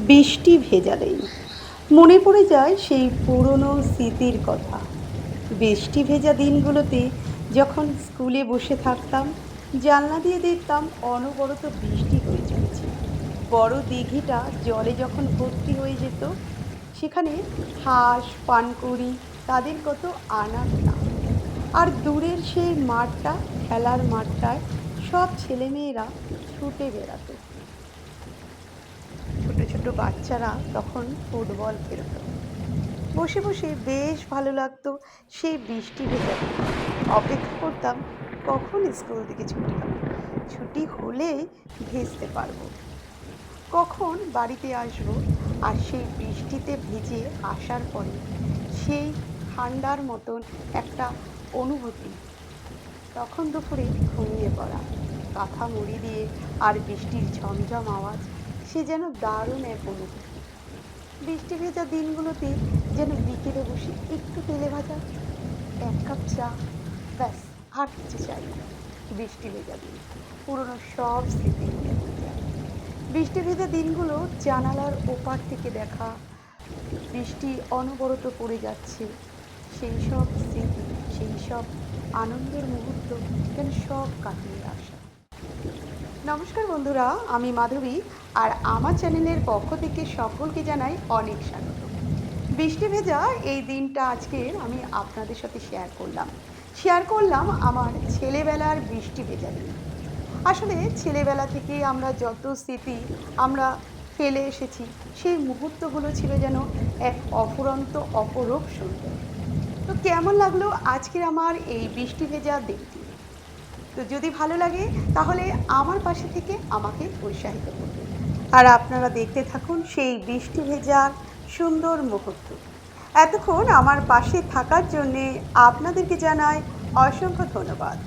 বৃষ্টি ভেজালেই মনে পড়ে যায় সেই পুরনো স্মৃতির কথা। বৃষ্টি ভেজা দিনগুলোতে যখন স্কুলে বসে থাকতাম, জানলা দিয়ে দেখতাম অনবরত বৃষ্টি হয়ে চলেছে। বড় দিঘিটা জলে যখন ভর্তি হয়ে যেত, সেখানে হাঁস পানকৌড়ি তাদের কত আনাগোনা। আর দূরের সেই মাঠটা, খেলার মাঠটায় সব ছেলেমেয়েরা ছুটে বেড়াতো। ছোট ছোট বাচ্চারা তখন ফুটবল খেলতো। বসে বসে বেশ ভালো লাগতো। সেই বৃষ্টি ভেজা দিন। অপেক্ষা করতাম কখন স্কুল থেকে ছুটি হবে। ছুটি হলেই ভেজতে পারবো, কখন বাড়িতে আসবো। আর সেই বৃষ্টিতে ভিজে আসার পরে সেই ঠান্ডার মতন একটা অনুভূতি, তখন দুপুরে ঘুমিয়ে পড়া, কাঁথা মুড়ি দিয়ে আর বৃষ্টির ঝমঝম আওয়াজ, সে যেন দারুণ এক অনুভূতি। বৃষ্টি ভেজা দিনগুলোতে যেন বিকেলে বসে একটু তেলে ভাজা, এক কাপ চা, ব্যাস, আর কিছু চাই না। বৃষ্টি ভেজা দিন, পুরনো সব স্মৃতি মনে পড়ে যায়। বৃষ্টি ভেজা দিনগুলো, জানালার ওপার থেকে দেখা, বৃষ্টি অনবরত পড়ে যাচ্ছে, সেই সব স্মৃতি, সেই সব আনন্দের মুহূর্ত যেন সব কাটিয়ে আসা। নমস্কার বন্ধুরা, আমি মাধবী। আর আমার চ্যানেলের পক্ষ থেকে সকলকে জানাই অনেক স্বাগত। বৃষ্টি ভেজা এই দিনটা আজকের আমি আপনাদের সাথে শেয়ার করলাম আমার ছেলেবেলার বৃষ্টি ভেজা দিন। আসলে ছেলেবেলা থেকে আমরা যত স্মৃতি আমরা ফেলে এসেছি, সেই মুহূর্তগুলো ছিল যেন এক অফুরন্ত অপরূপ সুন্দর। তো কেমন লাগলো আজকের আমার এই বৃষ্টি ভেজা দিনটি? তো যদি ভালো লাগে তাহলে আমার পাশে থেকে আমাকে উৎসাহিত করবেন। আর আপনারা দেখতে থাকুন সেই বৃষ্টি ভেজার সুন্দর মুহূর্ত। এতক্ষণ আমার পাশে থাকার জন্যে আপনাদেরকে জানাই অসংখ্য ধন্যবাদ।